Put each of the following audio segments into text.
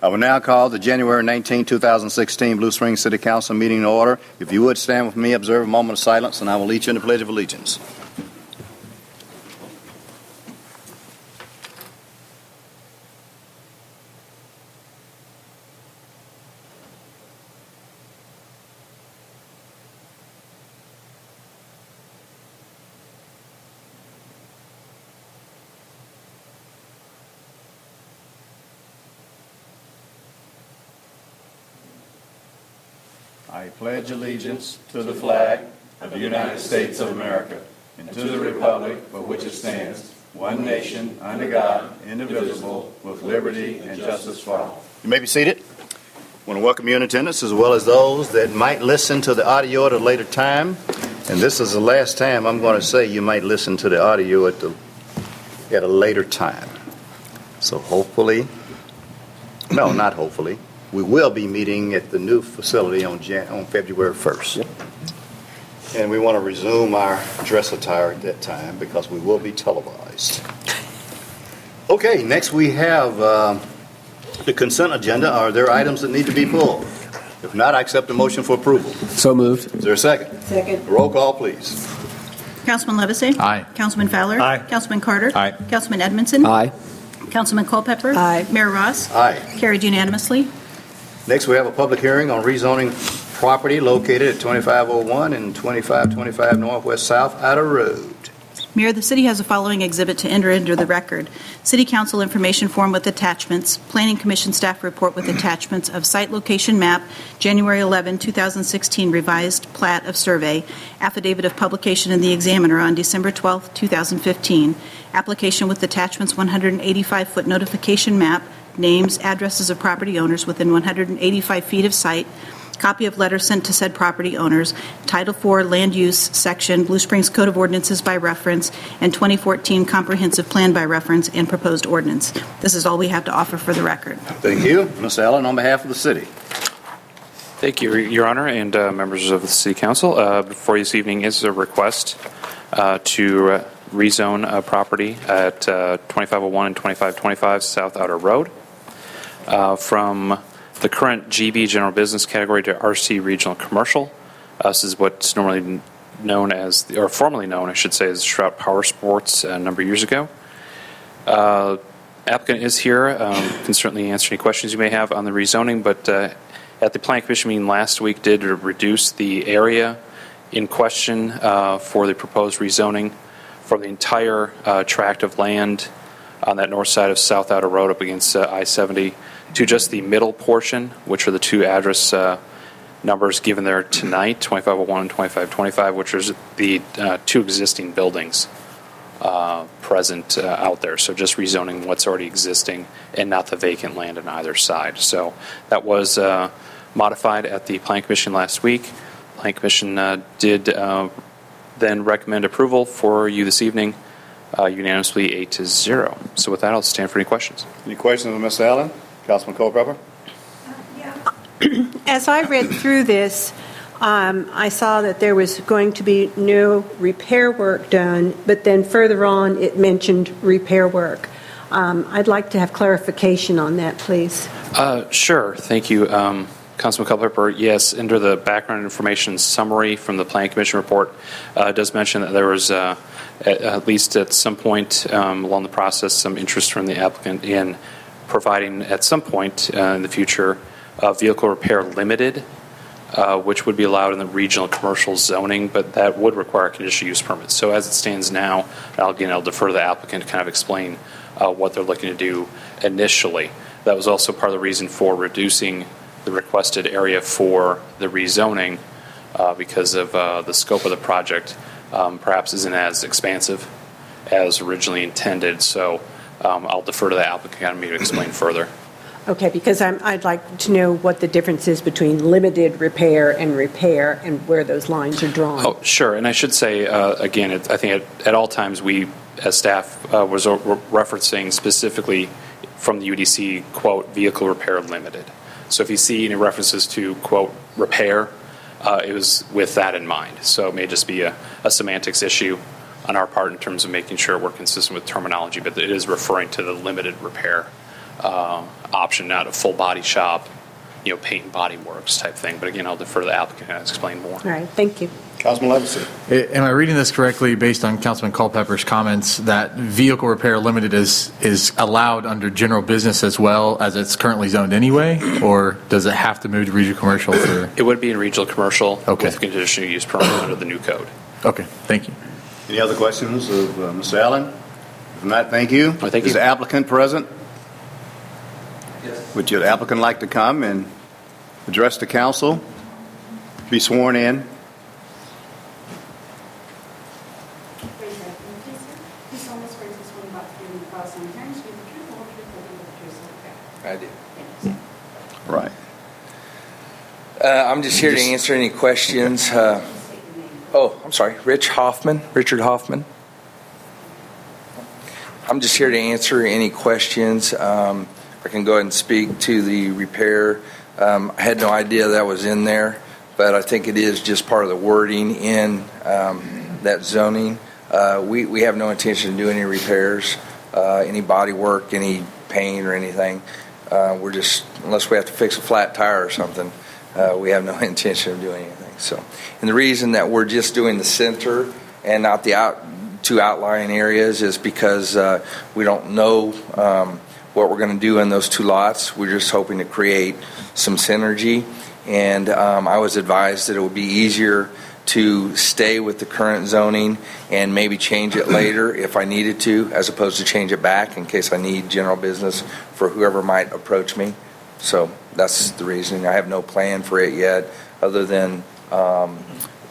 I will now call the January 19, 2016 Blue Springs City Council meeting in order. If you would stand with me, observe a moment of silence, and I will lead you in the Pledge of Allegiance. I pledge allegiance to the flag of the United States of America and to the republic for which it stands, one nation, under God, indivisible, with liberty and justice for all. You may be seated. I want to welcome you in attendance as well as those that might listen to the audio at a later time. And this is the last time I'm going to say you might listen to the audio at a later time. So hopefully, no, not hopefully, we will be meeting at the new facility on February 1st. Yep. And we want to resume our dress attire at that time because we will be televised. Okay, next we have the consent agenda. Are there items that need to be pulled? If not, I accept a motion for approval. So moved. Is there a second? Second. Roll call, please. Councilman Levisay? Aye. Councilman Fowler? Aye. Councilman Carter? Aye. Councilman Edmondson? Aye. Councilman Culpepper? Aye. Mayor Ross? Aye. Carried unanimously. Next, we have a public hearing on rezoning property located at 2501 and 2525 Northwest South Outer Road. Mayor, the city has the following exhibit to enter into the record. City Council information form with attachments, Planning Commission staff report with attachments of site location map, January 11, 2016 revised plat of survey, affidavit of publication in the Examiner on December 12, 2015, application with attachments 185-foot notification map, names, addresses of property owners within 185 feet of site, copy of letter sent to said property owners, Title IV Land Use Section, Blue Springs Code of Ordinances by reference, and 2014 Comprehensive Plan by reference and proposed ordinance. This is all we have to offer for the record. Thank you. Mr. Allen, on behalf of the city. Thank you, Your Honor, and members of the City Council. Before you this evening is a request to rezone a property at 2501 and 2525 South Outer Road from the current GB General Business category to RC Regional Commercial. This is what's normally known as, or formerly known, I should say, as Strout Power Sports a number of years ago. Applicant is here, can certainly answer any questions you may have on the rezoning, but at the Planning Commission meeting last week did reduce the area in question for the proposed rezoning from the entire tract of land on that north side of South Outer Road up against I-70 to just the middle portion, which are the two address numbers given there tonight, 2501 and 2525, which is the two existing buildings present out there. So just rezoning what's already existing and not the vacant land on either side. So that was modified at the Planning Commission last week. Planning Commission did then recommend approval for you this evening, unanimously 8-0. So with that, I'll stand for any questions. Any questions of Mr. Allen? Councilman Culpepper? As I read through this, I saw that there was going to be no repair work done, but then further on it mentioned repair work. I'd like to have clarification on that, please. Sure. Thank you. Councilman Culpepper, yes, under the background information summary from the Planning Commission report, it does mention that there was, at least at some point along the process, some interest from the applicant in providing at some point in the future vehicle repair limited, which would be allowed in the regional commercial zoning, but that would require a conditional use permit. So as it stands now, I'll defer to the applicant to kind of explain what they're looking to do initially. That was also part of the reason for reducing the requested area for the rezoning because of the scope of the project perhaps isn't as expansive as originally intended. So I'll defer to the applicant to explain further. Okay, because I'd like to know what the difference is between limited repair and where those lines are drawn. Oh, sure. And I should say, again, I think at all times we, as staff, was referencing specifically from the UDC, quote, vehicle repair limited. So if you see any references to, quote, repair, it was with that in mind. So it may just be a semantics issue on our part in terms of making sure we're consistent with terminology, but it is referring to the limited repair option, not a full body shop, paint and body works type thing. But again, I'll defer to the applicant and explain more. All right, thank you. Councilman Levacy. Am I reading this correctly based on Councilman Culpepper's comments that vehicle repair limited is allowed under general business as well as it's currently zoned anyway? Or does it have to move to regional commercial for? It would be in regional commercial Okay. with conditional use permit under the new code. Okay, thank you. Any other questions of Mr. Allen? If not, thank you. Thank you. Is the applicant present? Yes. Would your applicant like to come and address the council? Be sworn in. Please almost swear this one about to give you the cause and hearing, speak the truth, the whole truth, nothing but the truth, so help you God. I do. Right. I'm just here to answer any questions. I'm sorry, Richard Hoffman. I'm just here to answer any questions. I can go ahead and speak to the repair. I had no idea that was in there, but I think it is just part of the wording in that zoning. We have no intention of doing any repairs, any body work, any paint or anything. We're just, unless we have to fix a flat tire or something, we have no intention of doing anything. So, and the reason that we're just doing the center and not the two outlying areas is because we don't know what we're going to do in those two lots. We're just hoping to create some synergy. And I was advised that it would be easier to stay with the current zoning and maybe change it later if I needed to, as opposed to change it back in case I need general business for whoever might approach me. So that's the reason. I have no plan for it yet, other than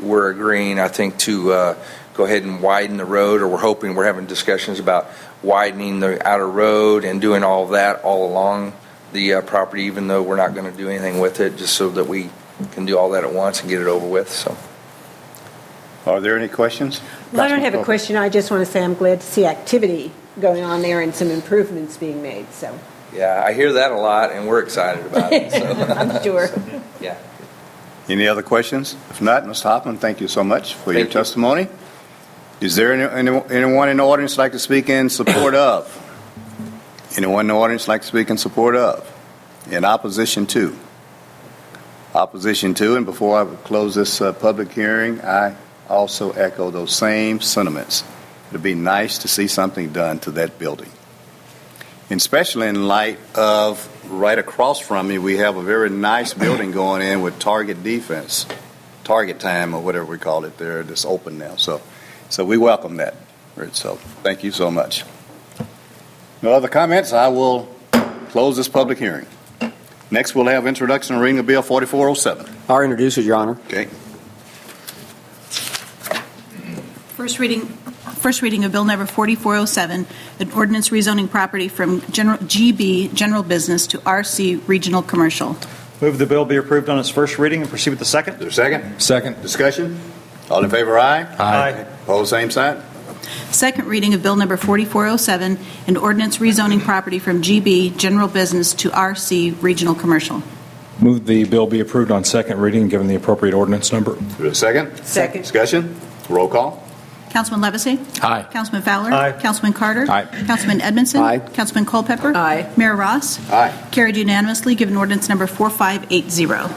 we're agreeing, I think, to go ahead and widen the road, or we're having discussions about widening the outer road and doing all of that all along the property, even though we're not going to do anything with it, just so that we can do all that at once and get it over with. So, Are there any questions? Well, I don't have a question. I just want to say I'm glad to see activity going on there and some improvements being made, so. yeah, I hear that a lot, and we're excited about it. So, I'm sure. yeah. Any other questions? If not, Mr. Hoffman, thank you so much for your Thank you. testimony. Is there anyone in the audience like to speak in support of? Anyone in the audience like to speak in support of? In opposition to? Opposition to, and before I close this public hearing, I also echo those same sentiments. It would be nice to see something done to that building. And especially in light of right across from me, we have a very nice building going in with Target Defense, Target Time, or whatever we call it there, that's open now. So we welcome that, Rich. So thank you so much. No other comments? I will close this public hearing. Next, we'll have introduction and reading of Bill 4407. I'll introduce it, Your Honor. Okay. First reading of Bill Number 4407, an ordinance rezoning property from GB General Business to RC Regional Commercial. Move the bill be approved on its first reading and proceed with the second. Is there a second? Second. Discussion? All in favor, aye? Aye. Opposed, same sign? Second reading of Bill Number 4407, an ordinance rezoning property from GB General Business to RC Regional Commercial. Move the bill be approved on second reading, given the appropriate ordinance number. Is there a second? Second. Discussion? Roll call? Councilman Levacy? Aye. Councilman Fowler? Aye. Councilman Carter? Aye. Councilman Edmondson? Aye. Councilman Culpepper? Aye. Mayor Ross? Aye. Carried unanimously, given ordinance number 4580.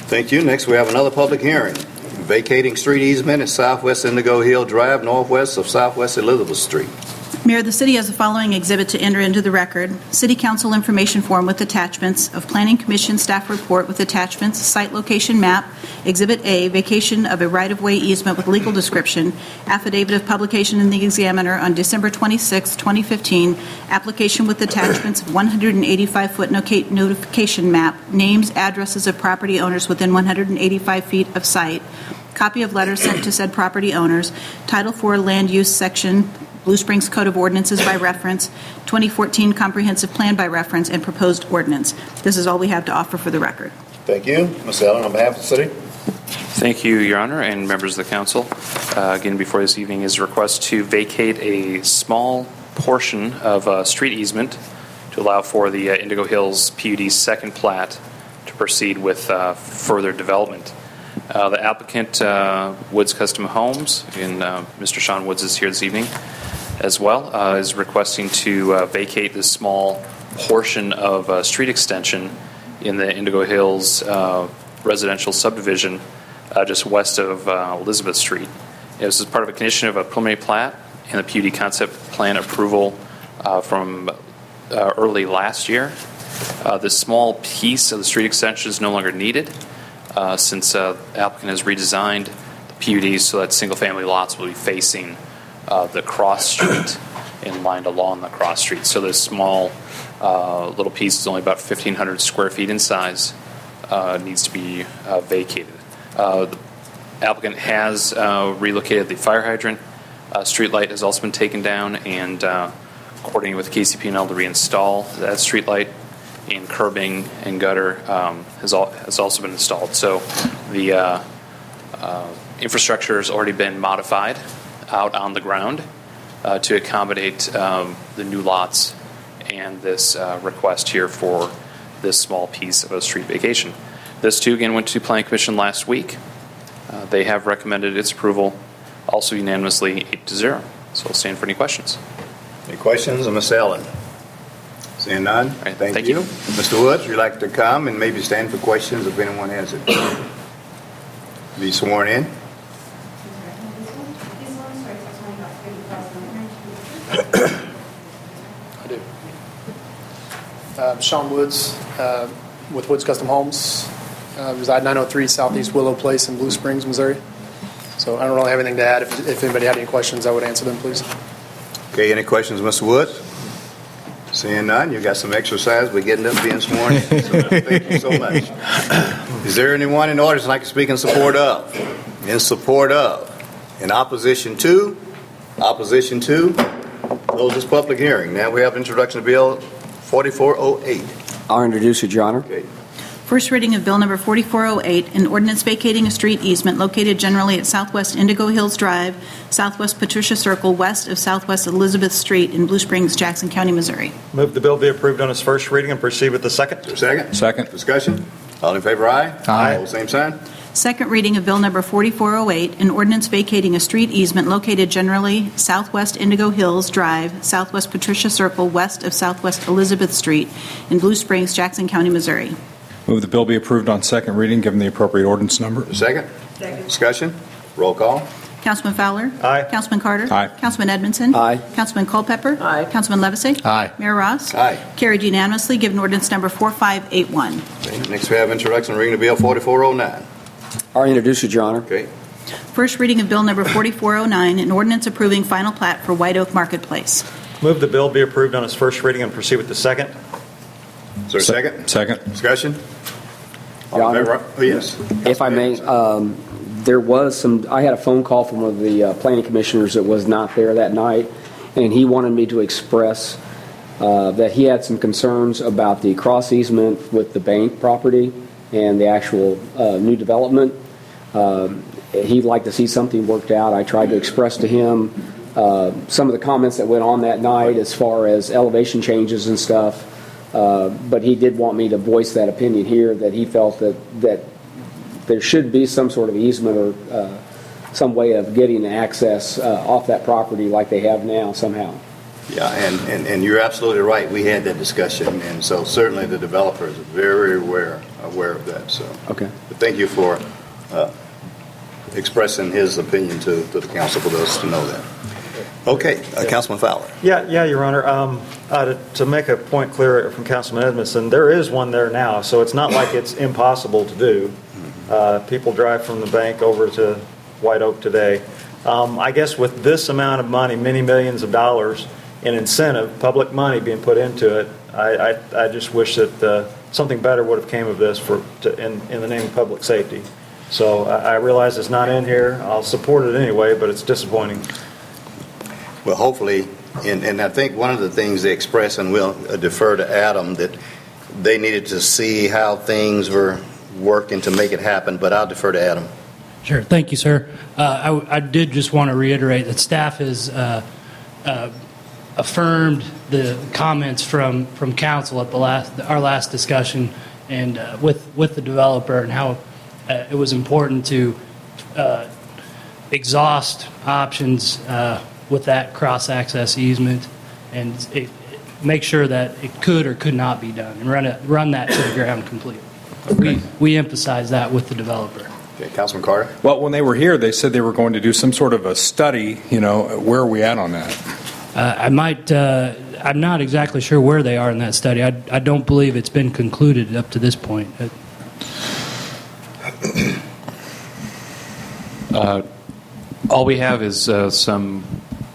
Thank you. Next, we have another public hearing. Vacating street easement at Southwest Indigo Hill Drive, northwest of Southwest Elizabeth Street. Mayor, the city has the following exhibit to enter into the record. City Council information form with attachments of Planning Commission staff report with attachments, site location map, Exhibit A, vacation of a right-of-way easement with legal description, affidavit of publication in the Examiner on December 26, 2015, application with attachments of 185-foot notification map, names, addresses of property owners within 185 feet of site, copy of letter sent to said property owners, Title IV Land Use Section, Blue Springs Code of Ordinances by reference, 2014 Comprehensive Plan by reference, and proposed ordinance. This is all we have to offer for the record. Thank you. Ms. Allen, on behalf of the city. Thank you, Your Honor, and members of the council. Again, before this evening is a request to vacate a small portion of a street easement to allow for the Indigo Hills PUD's second plat to proceed with further development. The applicant, Woods Custom Homes, and Mr. Sean Woods is here this evening, as well, is requesting to vacate this small portion of street extension in the Indigo Hills residential subdivision just west of Elizabeth Street. This is part of a condition of a preliminary plat and the PUD concept plan approval from early last year. This small piece of the street extension is no longer needed since the applicant has redesigned the PUD so that single-family lots will be facing the cross street and lined along the cross street. So this small little piece is only about 1,500 square feet in size, needs to be vacated. The applicant has relocated the fire hydrant. Street light has also been taken down and coordinating with KCP&L to reinstall that street light, and curbing and gutter has also been installed. So the infrastructure has already been modified out on the ground to accommodate the new lots and this request here for this small piece of a street vacation. This too again went to Planning Commission last week. They have recommended its approval, also unanimously 8-0. So I'll stand for any questions. Any questions of Ms. Allen? Seeing none? right, Thank thank you. you. Mr. Woods, would you like to come and maybe stand for questions if anyone has it? Be sworn in. This one starts testimony about 30,000 orange. I do. Sean Woods with Woods Custom Homes. Reside 903 Southeast Willow Place in Blue Springs, Missouri. So I don't really have anything to add. If anybody had any questions, I would answer them, please. Okay, any questions, Mr. Woods? Seeing none, you got some exercise. We're getting up being sworn in. So thank you so much. Is there anyone in the audience like to speak in support of? In support of? In opposition to? Opposition to? Close this public hearing. Now we have introduction of Bill 4408. I'll introduce it, Your Honor. Okay. First reading of Bill Number 4408, an ordinance vacating a street easement located generally at Southwest Indigo Hills Drive, Southwest Patricia Circle, west of Southwest Elizabeth Street in Blue Springs, Jackson County, Missouri. Move the bill be approved on its first reading and proceed with the second. Is there a second? Second. Discussion? All in favor, aye? Aye. All same sign? Second reading of Bill Number 4408, an ordinance vacating a street easement located generally Southwest Indigo Hills Drive, Southwest Patricia Circle, west of Southwest Elizabeth Street in Blue Springs, Jackson County, Missouri. Move the bill be approved on second reading, given the appropriate ordinance number. Second? Discussion? Roll call? Councilman Fowler? Aye. Councilman Carter? Aye. Councilman Edmondson? Aye. Councilman Culpepper? Aye. Councilman Levacy? Aye. Mayor Ross? Aye. Carried unanimously, given ordinance number 4581. Okay, next we have introduction and reading of Bill 4409. I'll introduce it, Your Honor. Okay. First reading of Bill Number 4409, an ordinance approving final plat for White Oak Marketplace. Move the bill be approved on its first reading and proceed with the second. Is there a second? Second. Discussion? All Your in Honor. favor? Oh, yes. If I may, there was some, I had a phone call from one of the planning commissioners that was not there that night, and he wanted me to express that he had some concerns about the cross easement with the bank property and the actual new development. He'd like to see something worked out. I tried to express to him some of the comments that went on that night as far as elevation changes and stuff. But he did want me to voice that opinion here, that he felt that there should be some sort of easement or some way of getting access off that property like they have now somehow. Yeah, and you're absolutely right. We had that discussion, and so certainly the developer is very aware of that. So, Okay. but thank you for expressing his opinion to the council for those to know that. Okay, Councilman Fowler. Yeah, Your Honor. To make a point clear from Councilman Edmondson, there is one there now, so it's not like it's impossible to do. People drive from the bank over to White Oak today. I guess with this amount of money, many millions of dollars in incentive, public money being put into it, I just wish that something better would have came of this in the name of public safety. So I realize it's not in here. I'll support it anyway, but it's disappointing. Well, hopefully, and I think one of the things they expressed, and we'll defer to Adam, that they needed to see how things were working to make it happen, but I'll defer to Adam. Sure. Thank you, sir. I did just want to reiterate that staff has affirmed the comments from council at our last discussion, and with the developer, and how it was important to exhaust options with that cross-access easement and make sure that it could or could not be done, and run that to the ground completely. We emphasize that with the developer. Okay, Councilman Carter? Well, when they were here, they said they were going to do some sort of a study, where are we at on that? I'm not exactly sure where they are in that study. I don't believe it's been concluded up to this point. All we have is some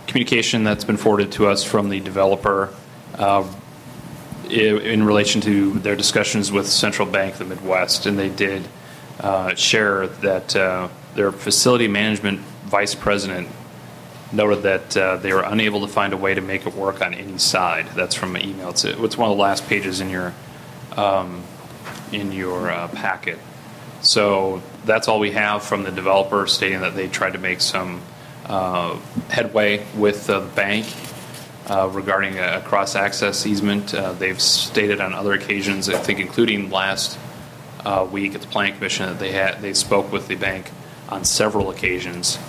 communication that's been forwarded to us from the developer in relation to their discussions with Central Bank of the Midwest, and they did share that their facility management vice president noted that they were unable to find a way to make it work on any side. That's from an email. It's one of the last pages in your packet. So that's all we have from the developer, stating that they tried to make some headway with the bank regarding a cross-access easement. They've stated on other occasions, I think including last week at the Planning Commission, that they spoke with the bank on several occasions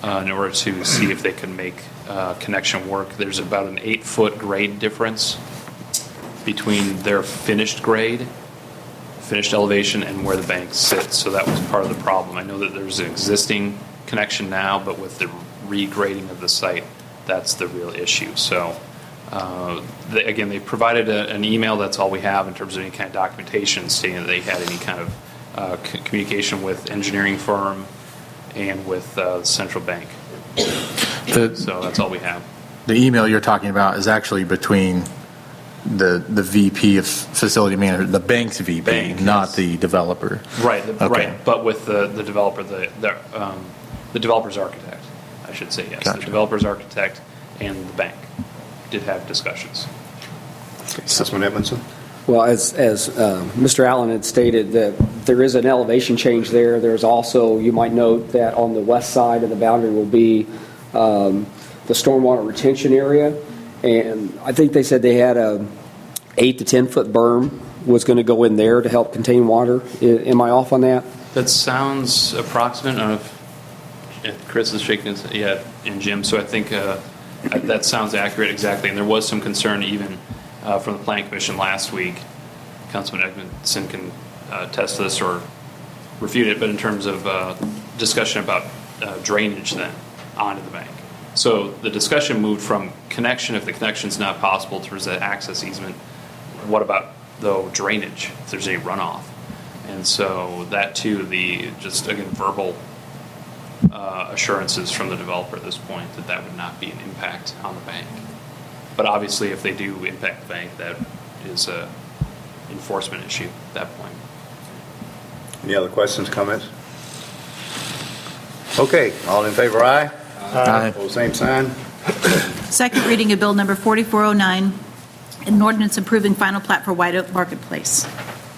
in order to see if they could make connection work. There's about an 8-foot grade difference between their finished elevation, and where the bank sits. So that was part of the problem. I know that there's an existing connection now, but with the regrading of the site, that's the real issue. So again, they provided an email. That's all we have in terms of any kind of documentation stating that they had any kind of communication with engineering firm and with central bank. So that's all we have. The email you're talking about is actually between the VP of facility management, the bank's VP, not the developer. Right, Okay. right. But with the developer, the developer's architect, I should say, yes. Gotcha. The developer's architect and the bank did have discussions. Councilman Edmondson? Well, as Mr. Allen had stated, that there is an elevation change there. There's also, you might note that on the west side of the boundary will be the stormwater retention area. And I think they said they had a 8 to 10 foot berm was going to go in there to help contain water. Am I off on that? That sounds approximate. Chris is shaking his head, and Jim. So I think that sounds accurate exactly. And there was some concern even from the Planning Commission last week. Councilman Edmondson can attest to this or refute it, but in terms of discussion about drainage then onto the bank. So the discussion moved from connection, if the connection's not possible, towards the access easement. What about, though, drainage, if there's any runoff? And so that, too, just, again, verbal assurances from the developer at this point that would not be an impact on the bank. But obviously, if they do impact the bank, that is an enforcement issue at that point. Any other questions, comments? Okay, all in favor, aye? Aye. Opposed, same sign. Second reading of Bill Number 4409, an ordinance approving final plat for White Oak Marketplace.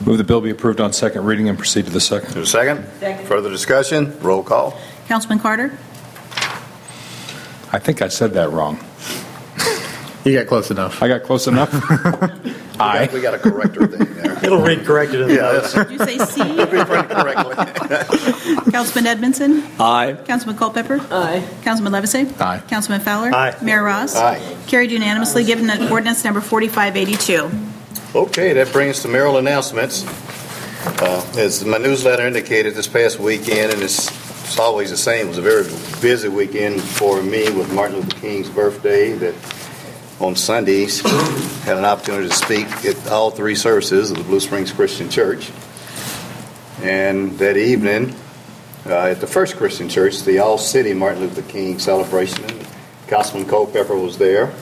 Move the bill be approved on second reading and proceed to the second. Is there a second? Second. Further discussion? Roll call. Councilman Carter? I think I said that wrong. You got close enough. I got close enough? Aye. We got a corrector thing there. It'll read corrected in the Yeah, notes. Did you say C? that's correctly. Councilman Edmondson? Aye. Councilman Culpepper? Aye. Councilman Levesey? Aye. Councilman Fowler? Aye. Mayor Ross? Aye. Carried unanimously, given that ordinance number 4582. Okay, that brings us to mayoral announcements. As my newsletter indicated this past weekend, and it's always the same, it was a very busy weekend for me with Martin Luther King's birthday, that on Sundays had an opportunity to speak at all three services of the Blue Springs Christian Church. And that evening, at the First Christian Church, the all-city Martin Luther King celebration, Councilman Culpepper was there.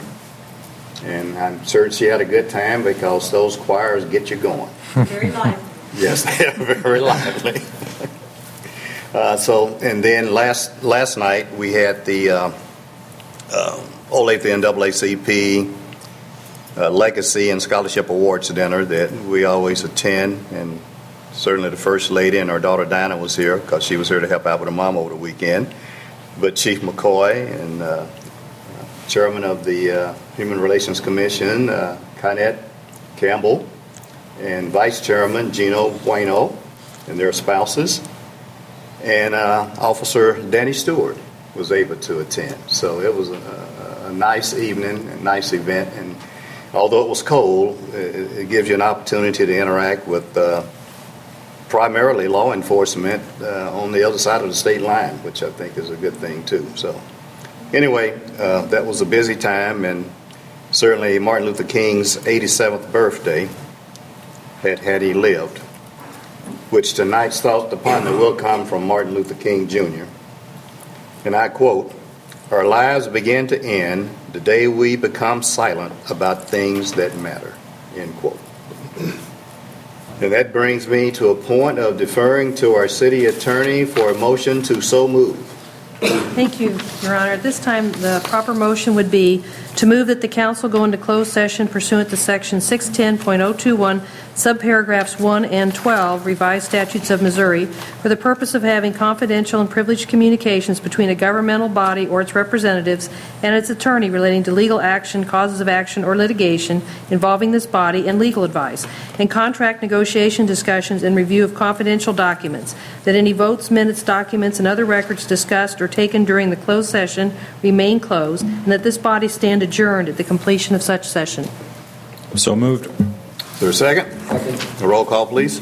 And I'm certain she had a good time because those choirs get you going. Very lively. Yes, they are very lively. And then last night we had the Old NAACP Legacy and Scholarship Awards dinner that we always attend, and certainly the First Lady and our daughter Dinah was here because she was here to help out with her mom over the weekend. But Chief McCoy and Chairman of the Human Relations Commission, Kynette Campbell, and Vice Chairman Gino Bueno and their spouses, and Officer Danny Stewart was able to attend. So it was a nice evening, a nice event, and although it was cold, it gives you an opportunity to interact with primarily law enforcement on the other side of the state line, which I think is a good thing too. So anyway, that was a busy time, and certainly Martin Luther King's 87th birthday, had he lived, which tonight's thought upon it will come from Martin Luther King Jr. And I quote, "Our lives begin to end the day we become silent about things that matter," end quote. And that brings me to a point of deferring to our city attorney for a motion to so move. Thank you, Your Honor. At this time, the proper motion would be to move that the council go into closed session pursuant to Section 610.021, subparagraphs 1 and 12, revised statutes of Missouri, for the purpose of having confidential and privileged communications between a governmental body or its representatives and its attorney relating to legal action, causes of action, or litigation involving this body, and legal advice, and contract negotiation discussions and review of confidential documents, that any votes, minutes, documents, and other records discussed or taken during the closed session remain closed, and that this body stand adjourned at the completion of such session. So moved. Is there a second? A roll call, please.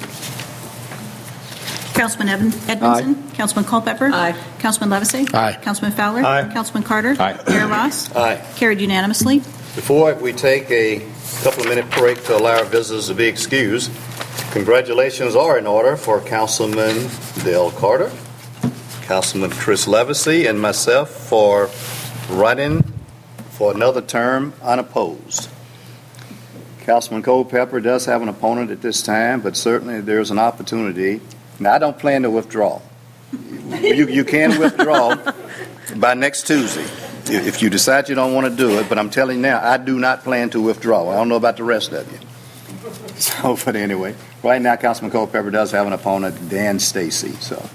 Councilman Edmondson. Councilman Culpepper. Aye. Councilman Levesey. Aye. Councilman Fowler. Aye. Councilman Carter. Aye. Mayor Ross. Aye. Carried unanimously. Before we take a couple-minute break to allow our visitors to be excused, congratulations are in order for Councilman Dale Carter, Councilman Chris Levesey, and myself for running for another term unopposed. Councilman Culpepper does have an opponent at this time, but certainly there's an opportunity. Now, I don't plan to withdraw. You can withdraw by next Tuesday if you decide you don't want to do it, but I'm telling you now, I do not plan to withdraw. I don't know about the rest of you. So, but anyway, right now, Councilman Culpepper does have an opponent, Dan Stacy. So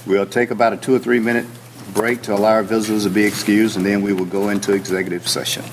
we'll take about a 2 or 3 minute break to allow our visitors to be excused, and then we will go into executive session.